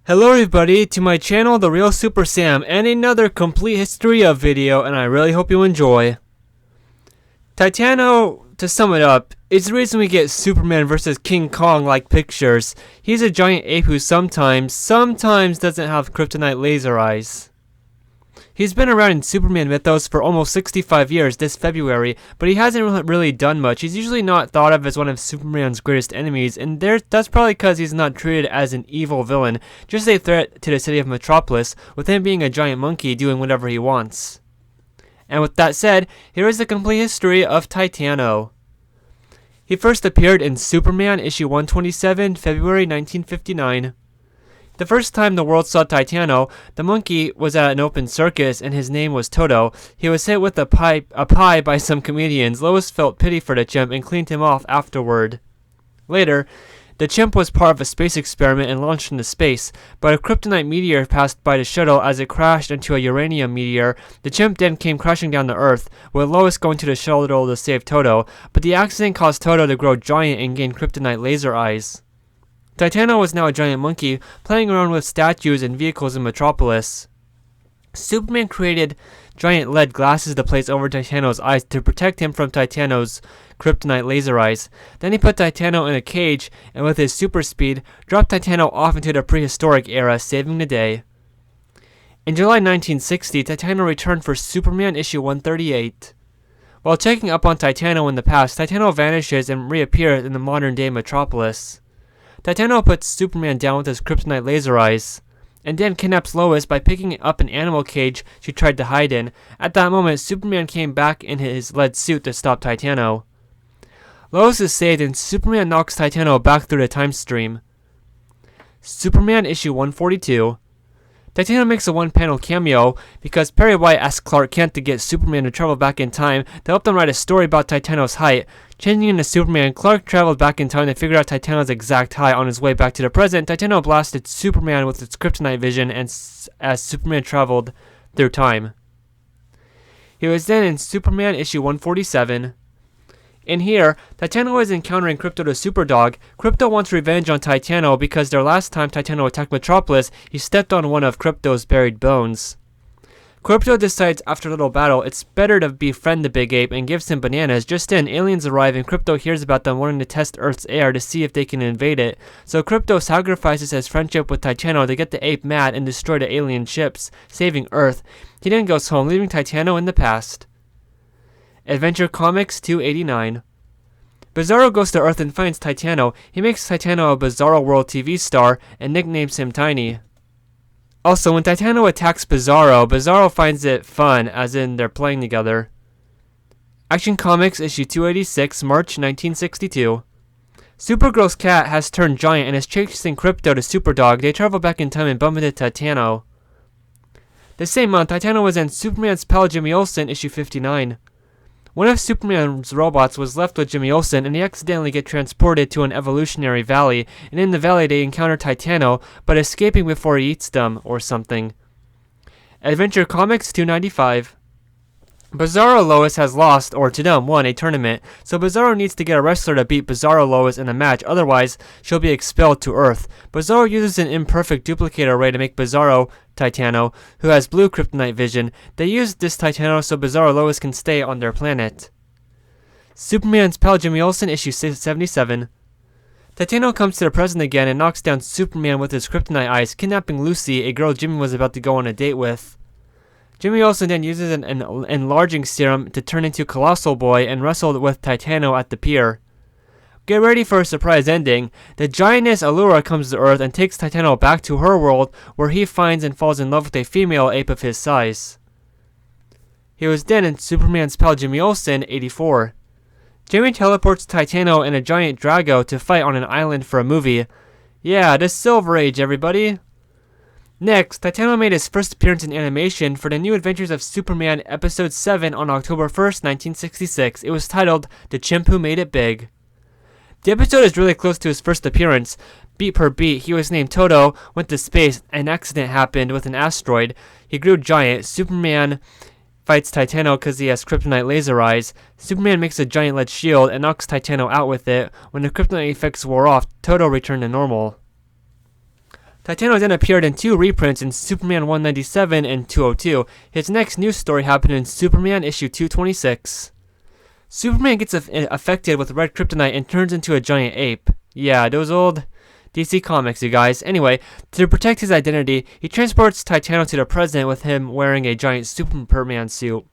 Hello everybody to my channel, The Real Super Sam, and another complete history of video, and I really hope you enjoy. Titano, to sum it up, is the reason we get Superman vs. King Kong like pictures. He's a giant ape who sometimes doesn't have kryptonite laser eyes. He's been around in Superman mythos for almost 65 years this February, but he hasn't really done much. He's usually not thought of as one of Superman's greatest enemies, and that's probably because he's not treated as an evil villain, just a threat to the city of Metropolis, with him being a giant monkey doing whatever he wants. And with that said, here is the complete history of Titano. He first appeared in Superman issue 127, February 1959. The first time the world saw Titano, the monkey was at an open circus and his name was Toto. He was hit with a pie by some comedians. Lois felt pity for the chimp and cleaned him off afterward. Later, the chimp was part of a space experiment and launched into space, but a kryptonite meteor passed by the shuttle as it crashed into a uranium meteor. The chimp then came crashing down to Earth, with Lois going to the shuttle to save Toto, but the accident caused Toto to grow giant and gain kryptonite laser eyes. Titano was now a giant monkey, playing around with statues and vehicles in Metropolis. Superman created giant lead glasses to place over Titano's eyes to protect him from Titano's kryptonite laser eyes. Then he put Titano in a cage, and with his super speed, dropped Titano off into the prehistoric era, saving the day. In July 1960, Titano returned for Superman issue 138. While checking up on Titano in the past, Titano vanishes and reappears in the modern-day Metropolis. Titano puts Superman down with his kryptonite laser eyes, and then kidnaps Lois by picking up an animal cage she tried to hide in. At that moment, Superman came back in his lead suit to stop Titano. Lois is saved and Superman knocks Titano back through the time stream. Superman issue 142. Titano makes a one-panel cameo because Perry White asks Clark Kent to get Superman to travel back in time to help them write a story about Titano's height. Changing into Superman, Clark traveled back in time to figure out Titano's exact height. On his way back to the present, Titano blasted Superman with its kryptonite vision as Superman traveled through time. He was then in Superman issue 147. In here, Titano is encountering Krypto the Superdog. Krypto wants revenge on Titano because their last time Titano attacked Metropolis, he stepped on one of Krypto's buried bones. Krypto decides after a little battle it's better to befriend the big ape and gives him bananas. Just then, aliens arrive and Krypto hears about them wanting to test Earth's air to see if they can invade it. So Krypto sacrifices his friendship with Titano to get the ape mad and destroy the alien ships, saving Earth. He then goes home, leaving Titano in the past. Adventure Comics 289. Bizarro goes to Earth and finds Titano. He makes Titano a Bizarro World TV star and nicknames him Tiny. Also, when Titano attacks Bizarro, Bizarro finds it fun, as in they're playing together. Action Comics issue 286, March 1962. Supergirl's cat has turned giant and is chasing Krypto the Superdog. They travel back in time and bump into Titano. The same month, Titano was in Superman's pal Jimmy Olsen, issue 59. One of Superman's robots was left with Jimmy Olsen, and they accidentally get transported to an evolutionary valley, and in the valley they encounter Titano, but escaping before he eats them, or something. Adventure Comics 295. Bizarro Lois has lost, or to them, won a tournament, so Bizarro needs to get a wrestler to beat Bizarro Lois in a match, otherwise she'll be expelled to Earth. Bizarro uses an imperfect duplicator array to make Bizarro Titano, who has blue kryptonite vision. They use this Titano so Bizarro Lois can stay on their planet. Superman's pal Jimmy Olsen, issue 77. Titano comes to the present again and knocks down Superman with his kryptonite eyes, kidnapping Lucy, a girl Jimmy was about to go on a date with. Jimmy Olsen then uses an enlarging serum to turn into Colossal Boy and wrestled with Titano at the pier. Get ready for a surprise ending. The giantess Allura comes to Earth and takes Titano back to her world, where he finds and falls in love with a female ape of his size. He was then in Superman's pal Jimmy Olsen, 84. Jimmy teleports Titano and a giant Drago to fight on an island for a movie. Yeah, the Silver Age, everybody. Next, Titano made his first appearance in animation for the New Adventures of Superman Episode 7 on October 1st, 1966. It was titled The Chimp Who Made It Big. The episode is really close to his first appearance. Beat per beat, he was named Toto, went to space, an accident happened with an asteroid, he grew giant, Superman fights Titano because he has kryptonite laser eyes, Superman makes a giant lead shield and knocks Titano out with it. When the kryptonite effects wore off, Toto returned to normal. Titano then appeared in 2 reprints in Superman 197 and 202. His next news story happened in Superman issue 226. Superman gets affected with red kryptonite and turns into a giant ape. Yeah, those old DC comics, you guys. Anyway, to protect his identity, he transports Titano to the present with him wearing a giant Superman suit.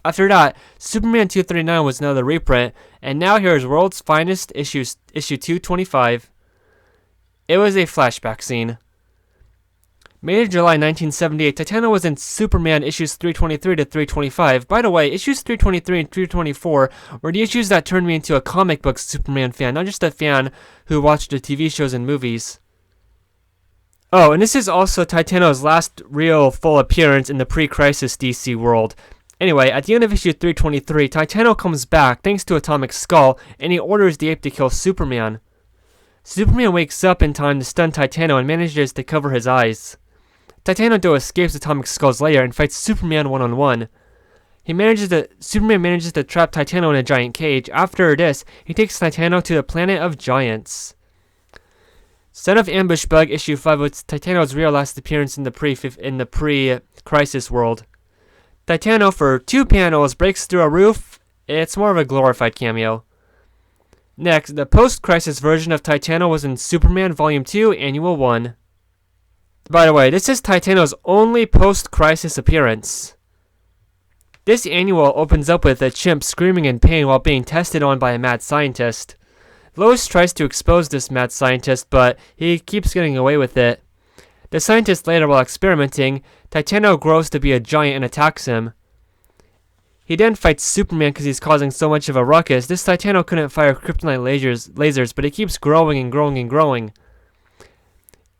After that, Superman 239 was another reprint, and now here's World's Finest issue 225. It was a flashback scene. May of July 1978, Titano was in Superman issues 323 to 325. By the way, issues 323 and 324 were the issues that turned me into a comic book Superman fan, not just a fan who watched the TV shows and movies. Oh, and this is also Titano's last real full appearance in the pre-crisis DC world. Anyway, at the end of issue 323, Titano comes back thanks to Atomic Skull, and he orders the ape to kill Superman. Superman wakes up in time to stun Titano and manages to cover his eyes. Titano though escapes Atomic Skull's lair and fights Superman one-on-one. Superman manages to trap Titano in a giant cage. After this, he takes Titano to the planet of giants. Son of Ambush Bug issue 5 was Titano's real last appearance in the pre-crisis world. Titano, for 2 panels, breaks through a roof. It's more of a glorified cameo. Next, the post-crisis version of Titano was in Superman Volume 2, Annual 1. By the way, this is Titano's only post-crisis appearance. This annual opens up with a chimp screaming in pain while being tested on by a mad scientist. Lois tries to expose this mad scientist, but he keeps getting away with it. The scientist later, while experimenting, Titano grows to be a giant and attacks him. He then fights Superman because he's causing so much of a ruckus. This Titano couldn't fire kryptonite lasers, but it keeps growing and growing and growing.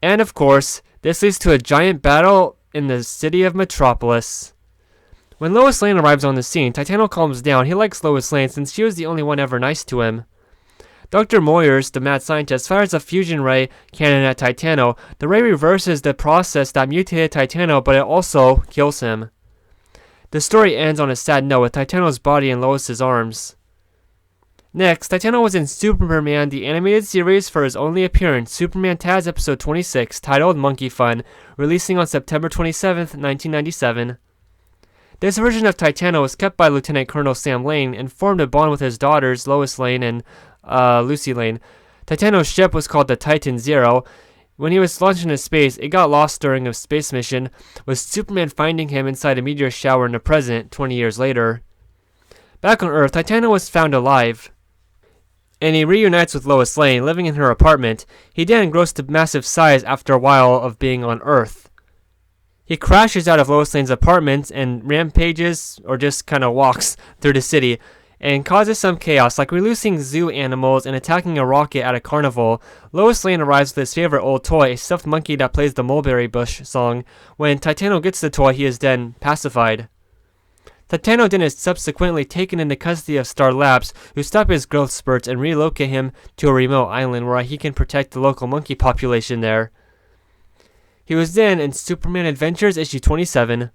And of course, this leads to a giant battle in the city of Metropolis. When Lois Lane arrives on the scene, Titano calms down. He likes Lois Lane since she was the only one ever nice to him. Dr. Moyers, the mad scientist, fires a fusion ray cannon at Titano. The ray reverses the process that mutated Titano, but it also kills him. The story ends on a sad note with Titano's body in Lois's arms. Next, Titano was in Superman the Animated Series for his only appearance, Superman Taz episode 26, titled Monkey Fun, releasing on September 27th, 1997. This version of Titano was kept by Lieutenant Colonel Sam Lane and formed a bond with his daughters, Lois Lane and Lucy Lane. Titano's ship was called the Titan Zero. When he was launched into space, it got lost during a space mission, with Superman finding him inside a meteor shower in the present, 20 years later. Back on Earth, Titano was found alive, and he reunites with Lois Lane, living in her apartment. He then grows to massive size after a while of being on Earth. He crashes out of Lois Lane's apartment and rampages, or just kind of walks, through the city, and causes some chaos, like releasing zoo animals and attacking a rocket at a carnival. Lois Lane arrives with his favorite old toy, a stuffed monkey that plays the Mulberry Bush song. When Titano gets the toy, he is then pacified. Titano then is subsequently taken into custody of Star Labs, who stop his growth spurts and relocate him to a remote island where he can protect the local monkey population there. He was then in Superman Adventures issue 27.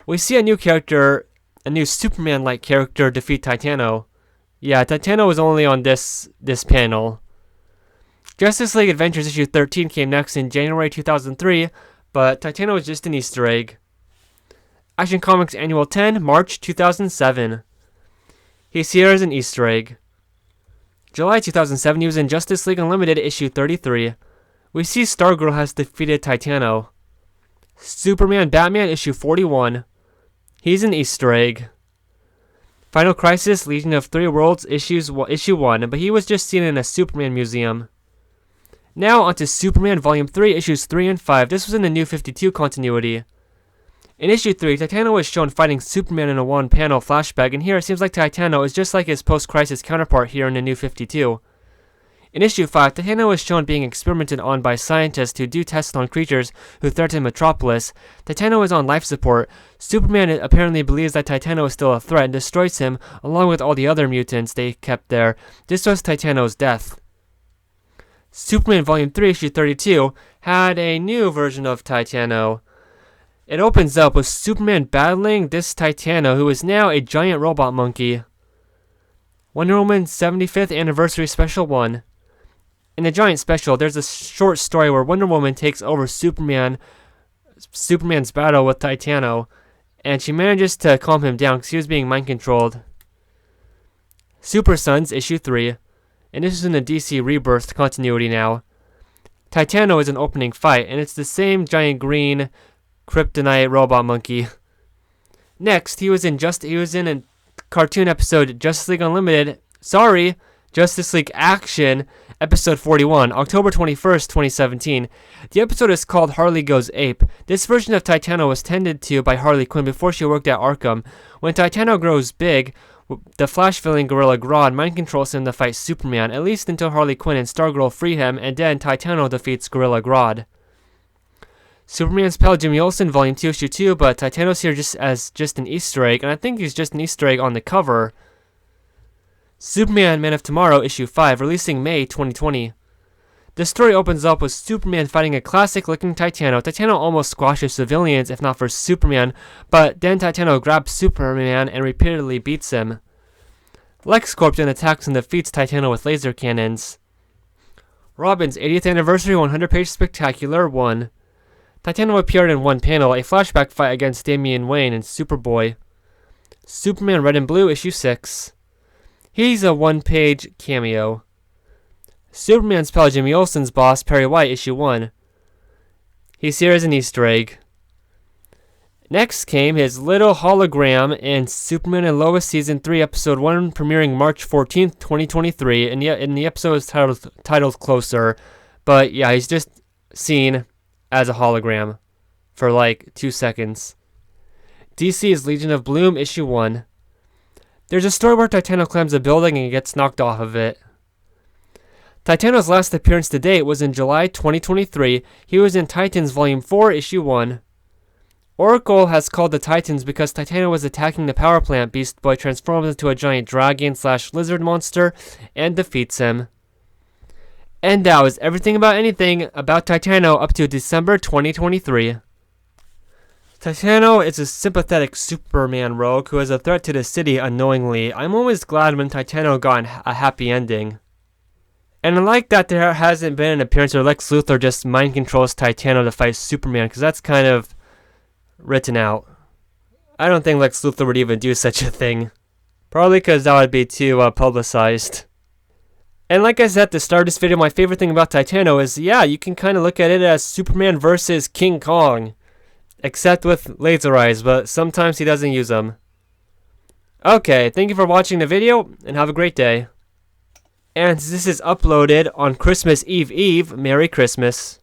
We see a new character, a new Superman-like character, defeat Titano. Yeah, Titano was only on this panel. Justice League Adventures issue 13 came next in January 2003, but Titano was just an Easter egg. Action Comics Annual 10, March 2007. He's here as an Easter egg. July 2007, he was in Justice League Unlimited issue 33. We see Stargirl has defeated Titano. Superman Batman issue 41. He's an Easter egg. Final Crisis Legion of Three Worlds issue 1, but he was just seen in a Superman museum. Now onto Superman Volume 3 issues 3 and 5. This was in the New 52 continuity. In issue 3, Titano was shown fighting Superman in a one-panel flashback, and here it seems like Titano is just like his post-crisis counterpart here in the New 52. In issue 5, Titano was shown being experimented on by scientists who do tests on creatures who threaten Metropolis. Titano is on life support. Superman apparently believes that Titano is still a threat and destroys him, along with all the other mutants they kept there. This was Titano's death. Superman Volume 3, issue 32, had a new version of Titano. It opens up with Superman battling this Titano, who is now a giant robot monkey. Wonder Woman 75th Anniversary Special 1. In the Giant Special, there's a short story where Wonder Woman takes over Superman's battle with Titano, and she manages to calm him down because he was being mind-controlled. Super Sons, issue 3, and this is in the DC Rebirth continuity now. Titano is an opening fight, and it's the same giant green kryptonite robot monkey. Next, he was in a cartoon episode Justice League Unlimited. Justice League Action, episode 41, October 21st, 2017. The episode is called Harley Goes Ape. This version of Titano was tended to by Harley Quinn before she worked at Arkham. When Titano grows big, the Flash villain Gorilla Grodd mind controls him to fight Superman, at least until Harley Quinn and Stargirl free him, and then Titano defeats Gorilla Grodd. Superman's Pal Jimmy Olsen, Volume 2, Issue 2, but Titano's here just an Easter egg, and I think he's just an Easter egg on the cover. Superman Man of Tomorrow, Issue 5, releasing May 2020. The story opens up with Superman fighting a classic-looking Titano. Titano almost squashes civilians, if not for Superman, but then Titano grabs Superman and repeatedly beats him. LexCorp then attacks and defeats Titano with laser cannons. Robin's 80th Anniversary 100-page Spectacular 1. Titano appeared in one panel, a flashback fight against Damian Wayne and Superboy. Superman Red and Blue, Issue 6. He's a one-page cameo. Superman's pal Jimmy Olsen's boss, Perry White, Issue 1. He's here as an Easter egg. Next came his little hologram in Superman and Lois Season 3, Episode 1, premiering March 14th, 2023, and the episode is titled Closer. But yeah, he's just seen as a hologram for like 2 seconds. DC's Legion of Bloom, Issue 1. There's a story where Titano climbs a building and gets knocked off of it. Titano's last appearance to date was in July 2023. He was in Titans Volume 4, Issue 1. Oracle has called the Titans because Titano was attacking the power plant. Beast Boy transforms into a giant dragon/lizard monster and defeats him. And that was everything about anything about Titano up to December 2023. Titano is a sympathetic Superman rogue who is a threat to the city unknowingly. I'm always glad when Titano got a happy ending. And I like that there hasn't been an appearance where Lex Luthor just mind controls Titano to fight Superman, because that's kind of written out. I don't think Lex Luthor would even do such a thing. Probably because that would be too publicized. And like I said at the start of this video, my favorite thing about Titano is, yeah, you can kind of look at it as Superman versus King Kong. Except with laser eyes, but sometimes he doesn't use them. Okay, thank you for watching the video, and have a great day. And this is uploaded on Christmas Eve, Merry Christmas.